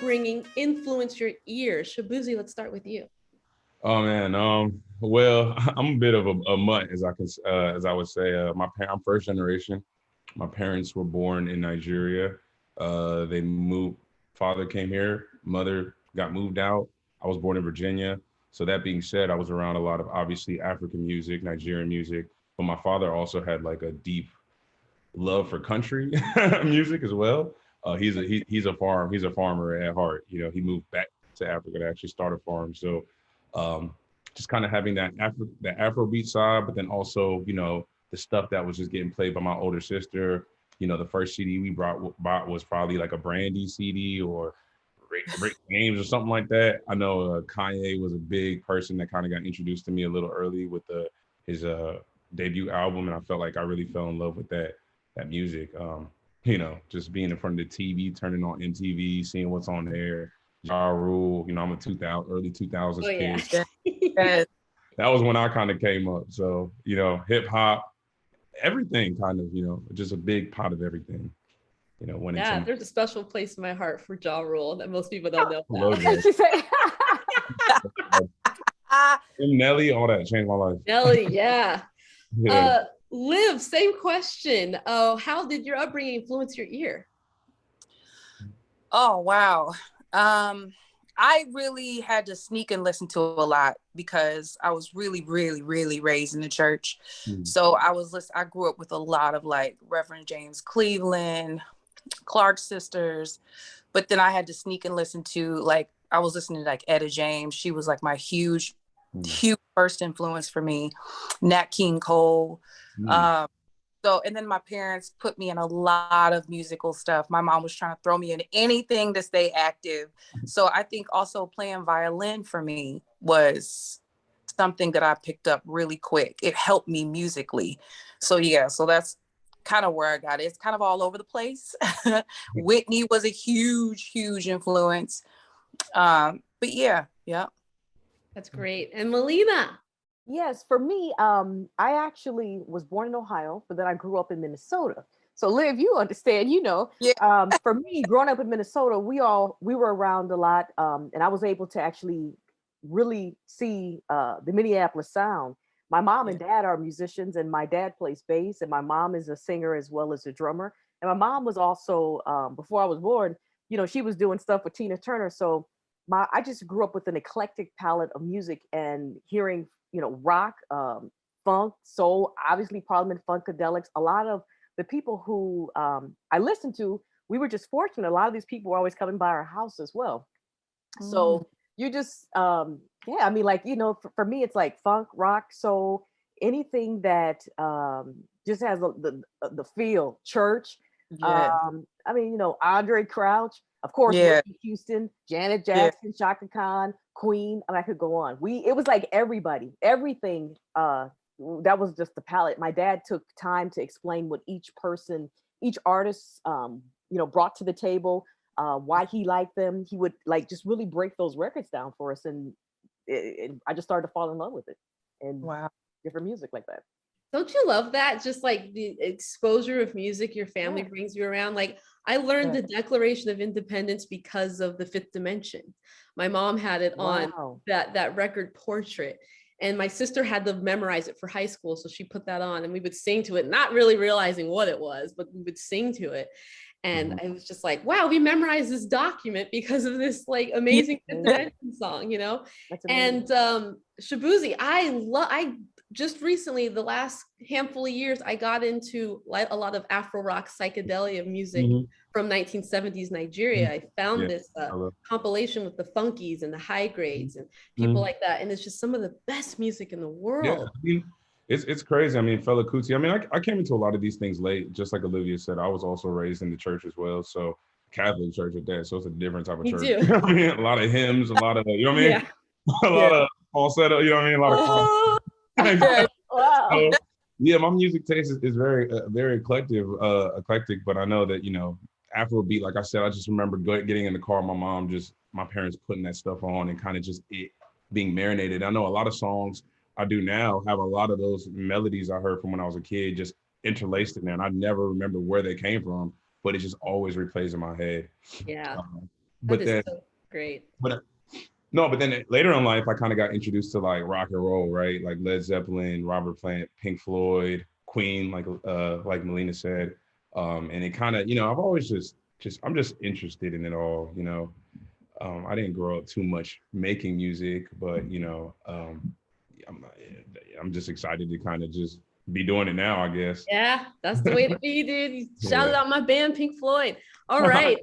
upbringing influence your ears? Shabuzi, let's start with you. Oh man, well, I'm a bit of a mutt, as I would say. I'm first generation. My parents were born in Nigeria. They moved. Father came here. Mother got moved out. I was born in Virginia. So that being said, I was around a lot of obviously African music, Nigerian music, but my father also had like a deep love for country music as well. He's a farmer at heart. You know, he moved back to Africa to actually start a farm. So um, just kind of having that Afrobeat side, but then also the stuff that was just getting played by my older sister. You know, the first CD we bought was probably like a Brandy CD or Rick James or something like that. I know Kanye was a big person that kind of got introduced to me a little early with his debut album, and I felt like I really fell in love with that music. Just being in front of the TV, turning on MTV, seeing what's on there. Ja Rule, I'm a early 2000s Oh yeah. kid. That was when I kind of came up. So, hip hop, everything kind of, just a big pot of everything. Went Yeah, into there's a special place in my heart for Ja Rule that most people don't know love about. Nelly, all that changed my life. Nelly, yeah. Yeah. Liv, same question. How did your upbringing influence your ear? Oh, wow. I really had to sneak and listen to a lot because I was really, really, really raised in the church. So I grew up with a lot of like Reverend James Cleveland, Clark sisters, but then I had to sneak and listen to I was listening to like Etta James. She was like my huge first influence for me. Nat King Cole. And then my parents put me in a lot of musical stuff. My mom was trying to throw me in anything to stay active. So I think also playing violin for me was something that I picked up really quick. It helped me musically. So yeah, so that's kind of where I got it. It's kind of all over the place. Whitney was a huge, huge influence. But yeah. That's great. And Melina. Yes, for me, I actually was born in Ohio, but then I grew up in Minnesota. So Liv, you understand, for me, growing up in Minnesota, we were around a lot, and I was able to actually really see the Minneapolis sound. My mom and dad are musicians, and my dad plays bass, and my mom is a singer as well as a drummer. And my mom was also, before I was born, she was doing stuff with Tina Turner. So I just grew up with an eclectic palette of music and hearing rock, funk, soul, obviously Parliament Funkadelics. A lot of the people who I listened to, we were just fortunate. A lot of these people were always coming by our house as well. So you just, I mean, for me, it's like funk, rock, soul, anything that just has the feel, church. I mean, Andre Crouch, of course, Whitney Houston, Janet Jackson, Chaka Khan, Queen. I could go on. It was like everything. That was just the palette. My dad took time to explain what each artist, brought to the table, why he liked them. He would just really break those records down for us, and I just started to fall in love with it and different music like that. Don't you love that? Just like the exposure of music your family brings you around. Like I learned the Declaration of Independence because of the Fifth Dimension. My mom had it on that record Portrait. And my sister had to memorize it for high school. So she put that on and we would sing to it, not really realizing what it was, but we would sing to it. And I was just like, wow, we memorized this document because of this like amazing Fifth Dimension song, And Shabuzi, I just recently, the last handful of years, I got into a lot of Afro rock psychedelia music from 1970s Nigeria. I found this compilation with the Funkies and the High Grades and people like that. And it's just some of the best music in the world. Yeah, I mean, it's crazy. I mean, Fela Kuti, I mean, I came into a lot of these things late, just like Olivia said. I was also raised in the church as well. So Catholic church at that. So it's a different type of church. Too. I mean, a lot of hymns, a lot of, you know what I mean? A lot of falsetto, you know what I mean? A lot of Wow. So, yeah, my music taste is very, very eclectic. But I know that Afrobeat. Like I said, I just remember getting in the car, my parents putting that stuff on, and kind of just it being marinated. I know a lot of songs I do now have a lot of those melodies I heard from when I was a kid just interlaced in there, and I never remember where they came from, but it just always replays in my head. Yeah. but that is then, so great. but no, but then later in life, I kind of got introduced to like rock and roll, right? Like Led Zeppelin, Robert Plant, Pink Floyd, Queen, like Melina said. And it kind of, I've always I'm just interested in it all, I didn't grow up too much making music, but I'm just excited to kind of just be doing it now, I guess. Yeah, that's the way to be, dude. You shouted Yeah. out my band, Pink Floyd. All right.